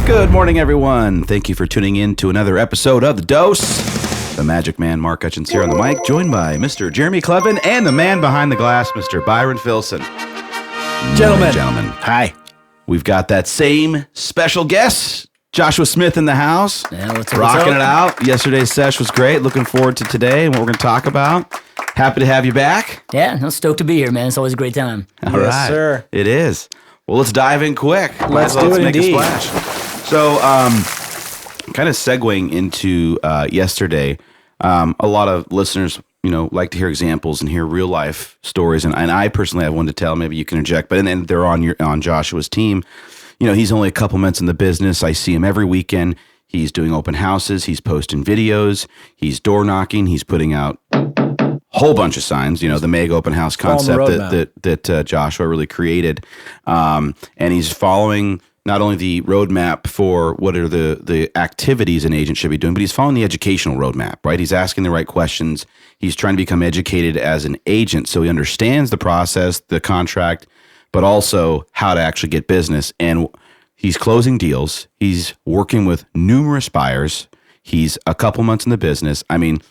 Good morning, everyone. Thank you for tuning in to another episode of The Dose. The Magic Man, Mark Hutchins, here on the mic, joined by Mr. Jereme Kleven and the man behind the glass, Mr. Byron Filson. Gentlemen. Hi. We've got that same special guest, Joshua Smith, in the house. Yeah, rocking it out. Yesterday's sesh was great. Looking forward to today and what we're going to talk about. Happy to have you back. Yeah, I'm stoked to be here, man. It's always a great time. All right. Yes, sir. It is. Well, let's dive in quick. Let's do it make indeed. a splash. So, kind of segueing into yesterday, a lot of listeners, like to hear examples and hear real life stories, and I personally have one to tell. Maybe you can inject, but and they're on Joshua's team. He's only a couple months in the business. I see him every weekend. He's doing open houses. He's posting videos. He's door knocking. He's putting out a whole bunch of signs. The mega open house concept that Joshua really created, and he's following not only the roadmap for what are the activities an agent should be doing, but he's following the educational roadmap, right? He's asking the right questions. He's trying to become educated as an agent so he understands the process, the contract, but also how to actually get business. And he's closing deals. He's working with numerous buyers. He's a couple months in the business. I mean,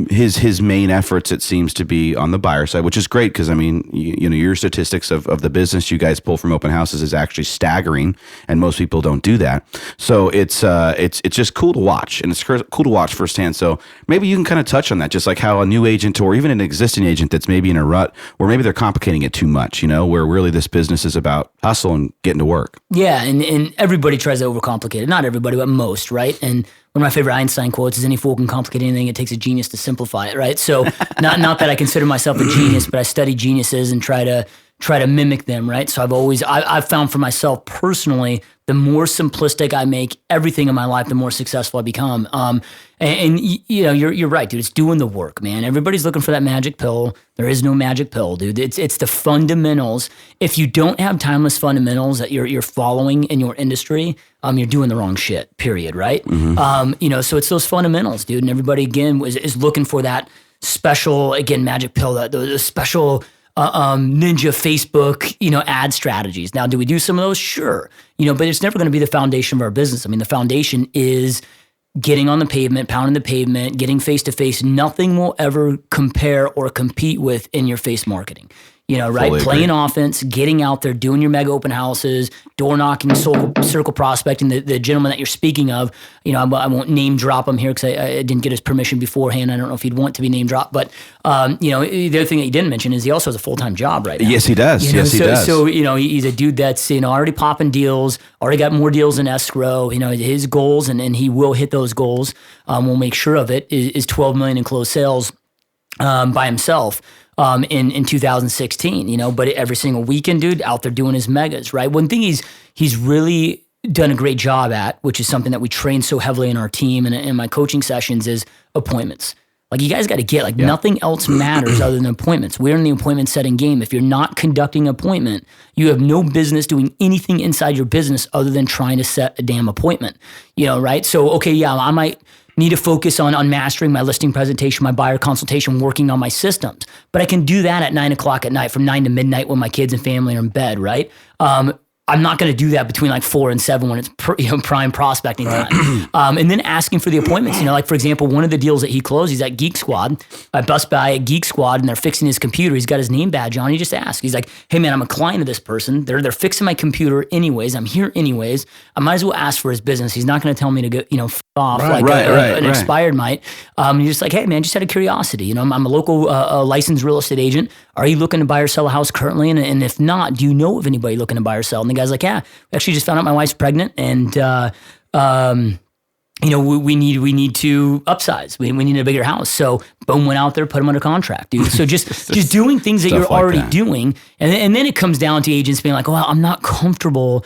his main efforts, it seems to be on the buyer side, which is great because your statistics of the business you guys pull from open houses is actually staggering, and most people don't do that. So it's just cool to watch, and it's cool to watch firsthand. So maybe you can kind of touch on that, just like how a new agent or even an existing agent that's maybe in a rut, or maybe they're complicating it too much, where really this business is about hustle and getting to work. Yeah, and everybody tries to overcomplicate it. Not everybody, but most, right? And one of my favorite Einstein quotes is, any fool can complicate anything. It takes a genius to simplify it, right? So not that I consider myself a genius, but I study geniuses and try to mimic them, right? So I've found for myself personally, the more simplistic I make everything in my life, the more successful I become. You're right, dude. It's doing the work, man. Everybody's looking for that magic pill. There is no magic pill, dude. It's the fundamentals. If you don't have timeless fundamentals that you're following in your industry, you're doing the wrong shit, period, right? Mm-hmm. So it's those fundamentals, dude. And everybody, again, is looking for that special, again, magic pill, the special ninja Facebook, ad strategies. Now, do we do some of those? Sure. But it's never going to be the foundation of our business. I mean, the foundation is getting on the pavement, pounding the pavement, getting face-to-face. Nothing will ever compare or compete with in your face marketing. Right? Fully Playing agree. offense, getting out there, doing your mega open houses, door knocking, circle prospecting. The gentleman that you're speaking of, I won't name drop him here because I didn't get his permission beforehand. I don't know if he'd want to be name dropped, but the other thing that you didn't mention is he also has a full-time job right now. Yes, he does. Yes, he does. So he's a dude that's already popping deals, already got more deals in escrow. His goals, and he will hit those goals. We'll make sure of it. Is 12 million in closed sales by himself. In 2016, but every single weekend, dude, out there doing his megas, right? One thing he's really done a great job at, which is something that we train so heavily in our team and in my coaching sessions, is appointments. Like, you guys got to get, nothing else matters other than appointments. We're in the appointment setting game. If you're not conducting an appointment, you have no business doing anything inside your business other than trying to set a damn appointment, right? So, okay, yeah, I might need to focus on mastering my listing presentation, my buyer consultation, working on my systems. But I can do that at 9 o'clock at night, from 9 to midnight when my kids and family are in bed, right? I'm not going to do that between 4 and 7 when it's prime prospecting time. And then asking for the appointments. Like, for example, one of the deals that he closed, he's at Geek Squad. I bust by at Geek Squad and they're fixing his computer. He's got his name badge on. He just asks. He's like, hey man, I'm a client of this person. They're fixing my computer anyways. I'm here anyways. I might as well ask for his business. He's not going to tell me to go, f off an expired might. You're just like, hey man, just out of curiosity. I'm a local licensed real estate agent. Are you looking to buy or sell a house currently? And if not, do you know of anybody looking to buy or sell? And the guy's like, yeah, we actually just found out my wife's pregnant, and we need to upsize. We need a bigger house. So boom, went out there, put him under contract, dude. So just doing things that you're already doing, and then it comes down to agents being like, well, I'm not comfortable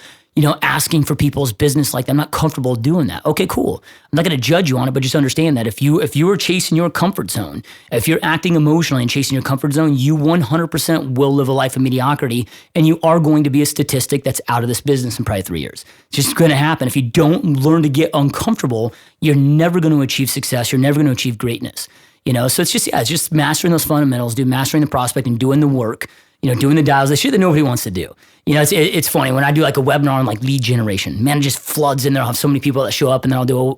asking for people's business like that. I'm not comfortable doing that. Okay, cool. I'm not going to judge you on it, but just understand that if you are chasing your comfort zone, if you're acting emotionally and chasing your comfort zone, you 100% will live a life of mediocrity, and you are going to be a statistic that's out of this business in probably 3 years. It's just going to happen. If you don't learn to get uncomfortable, you're never going to achieve success. You're never going to achieve greatness. So it's just mastering those fundamentals, dude, mastering the prospect and doing the work. doing the dials, the shit that nobody wants to do. It's funny when I do like a webinar on like lead generation, man, it just floods in there. I'll have so many people that show up, and then I'll do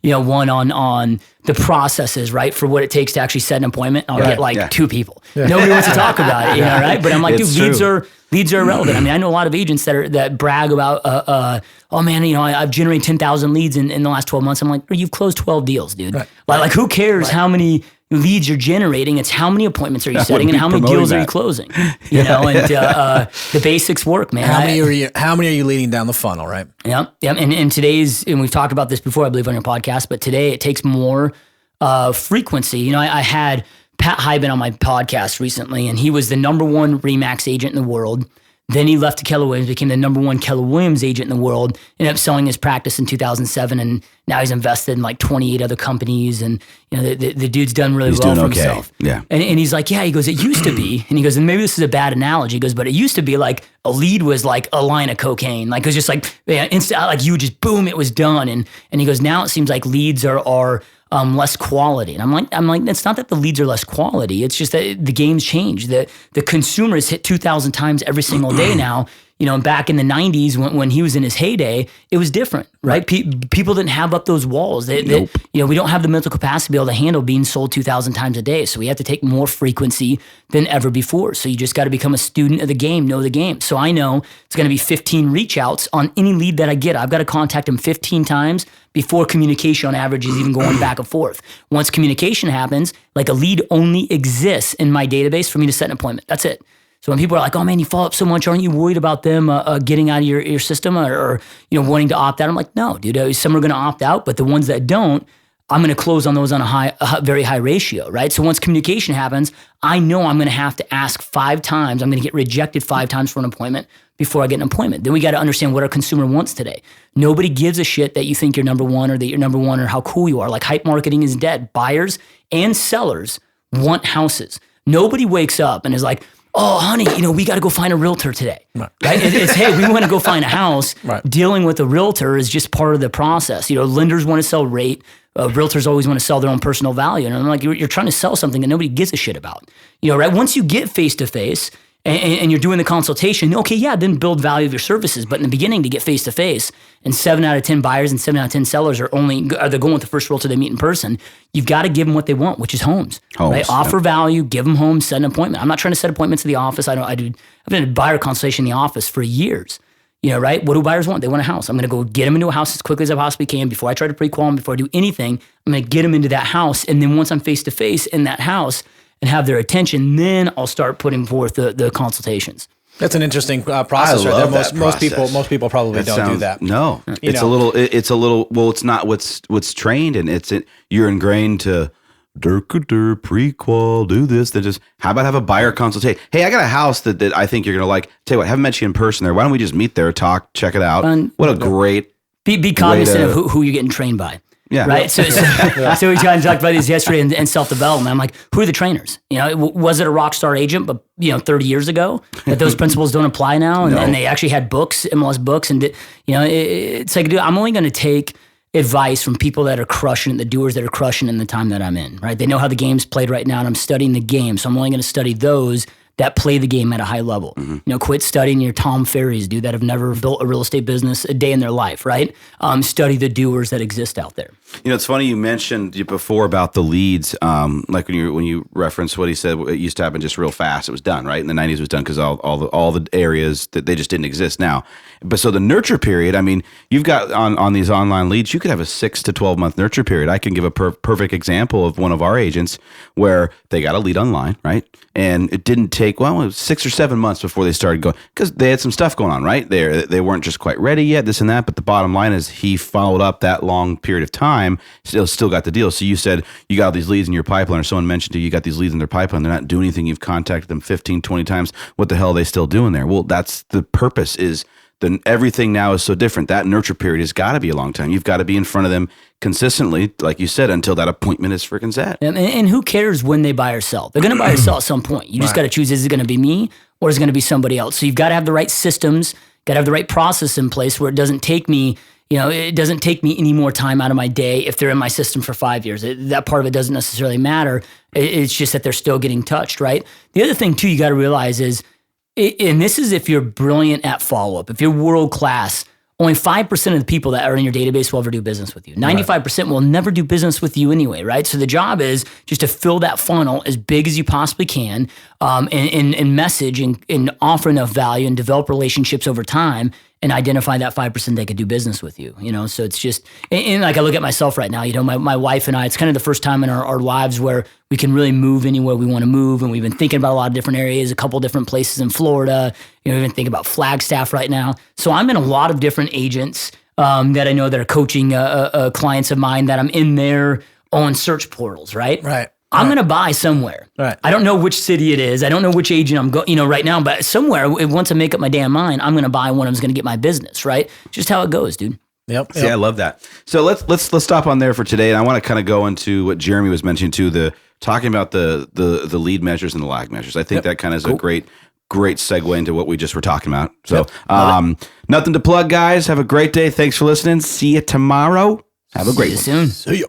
one on the processes, right? For what it takes to actually set an appointment. I'll get like 2 people. Yeah. Nobody wants to talk about it, right? But I'm like, dude, leads are irrelevant. I mean, I know a lot of agents that brag about, oh man, I've generated 10,000 leads in the last 12 months. I'm like, you've closed 12 deals, dude. Right. Like who cares how many leads you're generating? It's how many appointments are you setting and how many deals are you closing? And the basics work, man. How many are you leading down the funnel, right? Yeah. And today's, and we've talked about this before, I believe, on your podcast, but today it takes more frequency. I had Pat Hyben on my podcast recently, and he was the #1 Remax agent in the world. Then he left to Keller Williams, became the #1 Keller Williams agent in the world, ended up selling his practice in 2007, and now he's invested in like 28 other companies, and the dude's done really well for himself. Yeah. And he's like, he goes, it used to be, and he goes, and maybe this is a bad analogy, he goes, but it used to be like a lead was like a line of cocaine. Like it was just like, instant, like you just boom, it was done. And he goes, now it seems like leads are less quality. And I'm like, it's not that the leads are less quality. It's just that the game's changed. The consumers hit 2,000 times every single day now. And back in the 90s when he was in his heyday, it was different, right? People didn't have up those walls. Nope. We don't have the mental capacity to be able to handle being sold 2,000 times a day. So we have to take more frequency than ever before. So you just got to become a student of the game, know the game. So I know it's going to be 15 reach outs on any lead that I get. I've got to contact him 15 times before communication on average is even going back and forth. Once communication happens, like a lead only exists in my database for me to set an appointment. That's it. So when people are like, oh man, you follow up so much, aren't you worried about them getting out of your system or wanting to opt out? I'm like, no, dude, some are going to opt out, but the ones that don't, I'm going to close on those on a very high ratio, right? So once communication happens, I know I'm going to have to ask 5 times. I'm going to get rejected 5 times for an appointment before I get an appointment. Then we got to understand what our consumer wants today. Nobody gives a shit that you think you're #1 or that you're #1 or how cool you are. Like hype marketing is dead. Buyers and sellers want houses. Nobody wakes up and is like, oh, honey, we got to go find a realtor today. Right? It's, hey, we want to go find a house. Right. Dealing with a realtor is just part of the process. Lenders want to sell rate. Realtors always want to sell their own personal value. And I'm like, you're trying to sell something that nobody gives a shit about. Right? Once you get face-to-face and you're doing the consultation, okay, yeah, then build value of your services. But in the beginning, to get face-to-face, and 7 out of 10 buyers and 7 out of 10 sellers are they're going with the first realtor they meet in person, you've got to give them what they want, which is homes. Right? Offer value, give them homes, set an appointment. I'm not trying to set appointments in the office. I've been in a buyer consultation in the office for years. Right? What do buyers want? They want a house. I'm going to go get them into a house as quickly as I possibly can before I try to pre-qual them, before I do anything. I'm going to get them into that house. And then once I'm face-to-face in that house and have their attention, then I'll start putting forth the consultations. That's an interesting process right there. Most people probably don't do that. No, it's a little. Well, it's not what's trained, and you're ingrained to pre-qual, do this. Then just how about have a buyer consultation? Hey, I got a house that I think you're gonna like. Tell you what, haven't met you in person there. Why don't we just meet there, talk, check it out? What a great. Be cognizant of who you're getting trained by. Yeah. Right. So we kind of talked about this yesterday in self-development. I'm like, who are the trainers? Was it a rock star agent, but 30 years ago that those principles don't apply now? And they actually had books, MLS books. And it's like, dude, I'm only going to take advice from people that are crushing it, the doers that are crushing in the time that I'm in, right? They know how the game's played right now, and I'm studying the game. So I'm only going to study those that play the game at a high level. Mm-hmm. Quit studying your Tom Ferrys, dude, that have never built a real estate business a day in their life, right? Study the doers that exist out there. It's funny you mentioned before about the leads, like when you referenced what he said, it used to happen just real fast. It was done, right? In the 90s it was done because all the areas that they just didn't exist now. But so the nurture period, I mean, you've got on these online leads, you could have a 6 to 12 month nurture period. I can give a perfect example of one of our agents where they got a lead online, right? And it didn't take, it was 6 or 7 months before they started going, because they had some stuff going on, right? They weren't just quite ready yet, this and that. But the bottom line is he followed up that long period of time, still got the deal. So you said you got all these leads in your pipeline, or someone mentioned to you got these leads in their pipeline. They're not doing anything. You've contacted them 15, 20 times. What the hell are they still doing there? Well, that's the purpose is then everything now is so different. That nurture period has got to be a long time. You've got to be in front of them consistently, like you said, until that appointment is freaking set. And who cares when they buy or sell? They're going to buy or sell at some point. You just got to choose, is it going to be me or is it going to be somebody else? So you've got to have the right systems, got to have the right process in place where it doesn't take me it doesn't take me any more time out of my day if they're in my system for 5 years. That part of it doesn't necessarily matter. It's just that they're still getting touched, right? The other thing too, you got to realize is, and this is if you're brilliant at follow-up, if you're world class, only 5% of the people that are in your database will ever do business with you. 95% will never do business with you anyway, right? So the job is just to fill that funnel as big as you possibly can, and message and offer enough value and develop relationships over time and identify that 5% that could do business with you, So it's just, and like I look at myself right now, my wife and I, it's kind of the first time in our lives where we can really move anywhere we want to move. And we've been thinking about a lot of different areas, a couple different places in Florida, we've been thinking about Flagstaff right now. So I'm in a lot of different agents that I know that are coaching clients of mine that I'm in their own search portals, right? Right. I'm going to buy somewhere. Right. I don't know which city it is. I don't know which agent I'm going, right now, but somewhere, once I make up my damn mind, I'm going to buy one of them's going to get my business, right? Just how it goes, dude. Yep. See, I love that. So let's stop on there for today. And I want to kind of go into what Jereme was mentioning too, talking about the lead measures and the lag measures. I think that kind of is a great segue into what we just were talking about. So nothing to plug, guys. Have a great day. Thanks for listening. See you tomorrow. Have a great one. See you soon. See you.